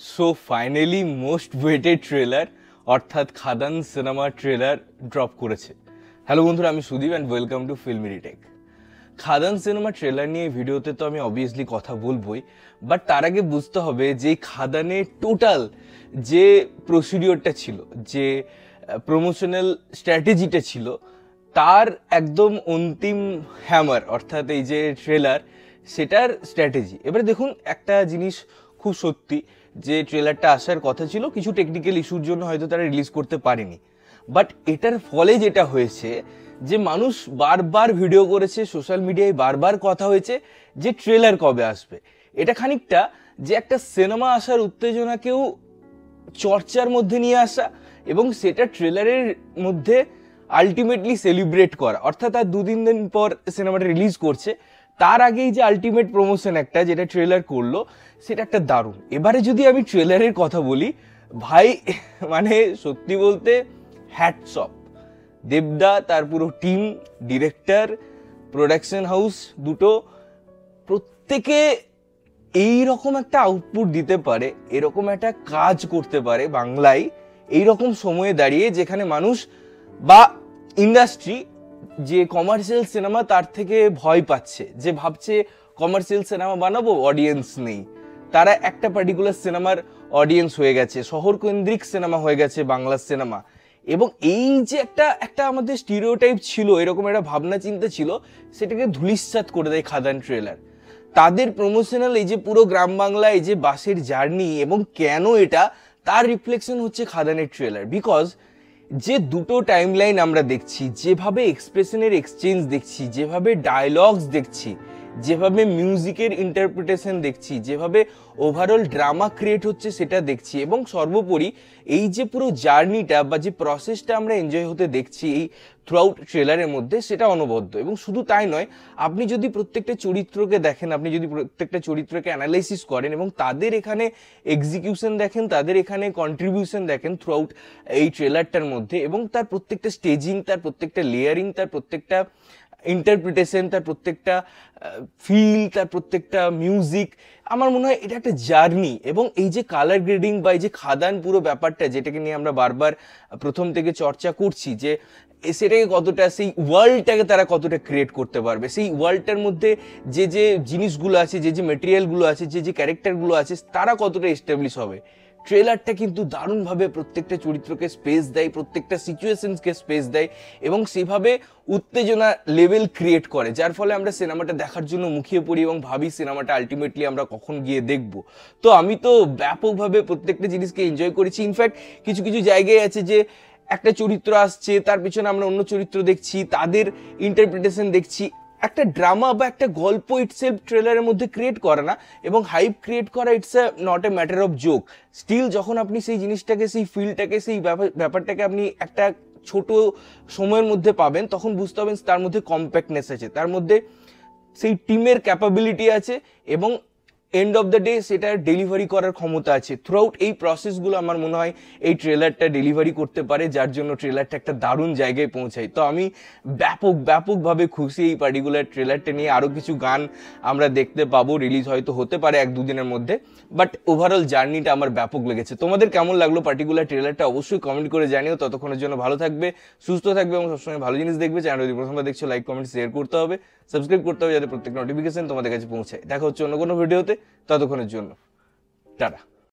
So finally most waited trailer অর্থাৎ Khadaan cinema trailer drop করেছে। Hello বন্ধুরা, আমি Sudip and welcome to Filmy Retake. Khadaan cinema trailer নিয়ে ভিডিওতে তো আমি অবভিয়াসলি কথা বলবোই, বাট তার আগে বুঝতে হবে যে খাদানে টোটাল যে প্রসিডিওরটা ছিল, যে প্রমোশনাল স্ট্র্যাটেজিটা ছিল, তার একদম অন্তিম হ্যামার অর্থাৎ এই যে ট্রেলার, সেটার স্ট্র্যাটেজি। এবারে দেখুন, একটা জিনিস খুব সত্যি যে ট্রেলারটা আসার কথা ছিল, কিছু টেকনিক্যাল ইস্যুর জন্য হয়তো তারা রিলিজ করতে পারেনি, বাট এটার ফলে যেটা হয়েছে যে মানুষ বারবার ভিডিও করেছে, সোশ্যাল মিডিয়ায় বারবার কথা হয়েছে যে ট্রেলার কবে আসবে। এটা খানিকটা যে একটা সিনেমা আসার উত্তেজনাকেও চর্চার মধ্যে নিয়ে আসা এবং সেটা ট্রেলারের মধ্যে আলটিমেটলি সেলিব্রেট করা, অর্থাৎ আর দুদিন পর সিনেমাটা রিলিজ করছে, তার আগেই যে আলটিমেট প্রমোশন একটা যেটা ট্রেলার করলো, সেটা একটা দারুণ। এবারে যদি আমি ট্রেলারের কথা বলি, ভাই মানে সত্যি বলতে হ্যাটস অফ। দেবদা, তার পুরো টিম, ডিরেক্টর, প্রোডাকশন হাউস দুটো, প্রত্যেকে এইরকম একটা আউটপুট দিতে পারে, এরকম একটা কাজ করতে পারে বাংলায় এইরকম সময়ে দাঁড়িয়ে, যেখানে মানুষ বা ইন্ডাস্ট্রি যে কমার্শিয়াল সিনেমা তার থেকে ভয় পাচ্ছে, যে ভাবছে কমার্শিয়াল সিনেমা বানাবো, অডিয়েন্স নেই। তারা একটা পার্টিকুলার সিনেমার অডিয়েন্স হয়ে গেছে, শহর কেন্দ্রিক সিনেমা হয়ে গেছে বাংলা সিনেমা। এবং এই যে একটা আমাদের স্টিরিওটাইপ ছিল, এরকম একটা ভাবনা চিন্তা ছিল, সেটাকে ধূলিসাৎ করে দেয় খাদান ট্রেলার। তাদের প্রমোশনাল এই যে পুরো গ্রাম বাংলা, এই যে বাসের জার্নি এবং কেন এটা, তার রিফ্লেকশন হচ্ছে খাদানের ট্রেলার। বিকজ যে দুটো টাইমলাইন আমরা দেখছি, যেভাবে এক্সপ্রেশনের এক্সচেঞ্জ দেখছি, যেভাবে ডায়লগস দেখছি, যেভাবে মিউজিকের ইন্টারপ্রিটেশন দেখছি, যেভাবে ওভারঅল ড্রামা ক্রিয়েট হচ্ছে সেটা দেখছি, এবং সর্বোপরি এই যে পুরো জার্নিটা বা যে প্রসেসটা আমরা এনজয় হতে দেখছি এই থ্রু আউট ট্রেলারের মধ্যে, সেটা অনবদ্য। এবং শুধু তাই নয়, আপনি যদি প্রত্যেকটা চরিত্রকে দেখেন, আপনি যদি প্রত্যেকটা চরিত্রকে অ্যানালাইসিস করেন এবং তাদের এখানে এক্সিকিউশন দেখেন, তাদের এখানে কন্ট্রিবিউশন দেখেন থ্রু আউট এই ট্রেলারটার মধ্যে, এবং তার প্রত্যেকটা স্টেজিং, তার প্রত্যেকটা লেয়ারিং, তার প্রত্যেকটা ইন্টারপ্রিটেশন, তার প্রত্যেকটা ফিল, তার প্রত্যেকটা মিউজিক, আমার মনে হয় এটা একটা জার্নি। এবং এই যে কালার গ্রেডিং বা এই যে খাদান পুরো ব্যাপারটা, যেটাকে নিয়ে আমরা বারবার প্রথম থেকে চর্চা করছি, যে সেটাকে কতটা, সেই ওয়ার্ল্ডটাকে তারা কতটা ক্রিয়েট করতে পারবে, সেই ওয়ার্ল্ডটার মধ্যে যে যে জিনিসগুলো আছে, যে যে মেটেরিয়ালগুলো আছে, যে যে ক্যারেক্টারগুলো আছে, তারা কতটা এস্টাবলিশ হবে। ট্রেলারটা কিন্তু দারুণভাবে প্রত্যেকটা চরিত্রকে স্পেস দেয়, প্রত্যেকটা সিচুয়েশনসকে স্পেস দেয়, এবং সেভাবে উত্তেজনা লেভেল ক্রিয়েট করে, যার ফলে আমরা সিনেমাটা দেখার জন্য মুখিয়ে পড়ি এবং ভাবি সিনেমাটা আলটিমেটলি আমরা কখন গিয়ে দেখব। তো আমি তো ব্যাপকভাবে প্রত্যেকটা জিনিসকে এনজয় করেছি। ইনফ্যাক্ট কিছু কিছু জায়গায় আছে যে একটা চরিত্র আসছে, তার পিছনে আমরা অন্য চরিত্র দেখছি, তাদের ইন্টারপ্রিটেশন দেখছি, একটা ড্রামা বা একটা গল্প ইটসেলফ ট্রেলারের মধ্যে ক্রিয়েট করা না, এবং হাইপ ক্রিয়েট করা it's not a matter of joke. Still যখন আপনি সেই জিনিসটাকে, সেই ফিলটাকে, সেই ব্যাপারটাকে আপনি একটা ছোট সময়ের মধ্যে পাবেন, তখন বুঝতে পারবেন তার মধ্যে কম্প্যাক্টনেস আছে, তার মধ্যে সেই টিমের ক্যাপাবিলিটি আছে, এবং এন্ড অফ দ্য ডে সেটা ডেলিভারি করার ক্ষমতা আছে। থ্রু আউট এই প্রসেসগুলো আমার মনে হয় এই ট্রেলারটা ডেলিভারি করতে পারে, যার জন্য ট্রেলারটা একটা দারুণ জায়গায় পৌঁছায়। তো আমি ব্যাপকভাবে খুশি এই পার্টিকুলার ট্রেলারটা নিয়ে। আরও কিছু গান আমরা দেখতে পাবো, রিলিজ হয়তো হতে পারে এক দুদিনের মধ্যে, বাট ওভারঅল জার্নিটা আমার ব্যাপক লেগেছে। তোমাদের কেমন লাগলো পার্টিকুলার ট্রেলারটা অবশ্যই কমেন্ট করে জানিও। ততক্ষণের জন্য ভালো থাকবে, সুস্থ থাকবে এবং সবসময় ভালো জিনিস দেখবে। চ্যানেল যদি প্রথমবার দেখছো, লাইক, কমেন্ট, শেয়ার করতে হবে, সাবস্ক্রাইব করতে হবে, যাতে প্রত্যেক নোটিফিকেশন তোমাদের কাছে পৌঁছায়। দেখা হচ্ছে অন্য কোনো ভিডিওতে, ততক্ষণের জন্য টাটা।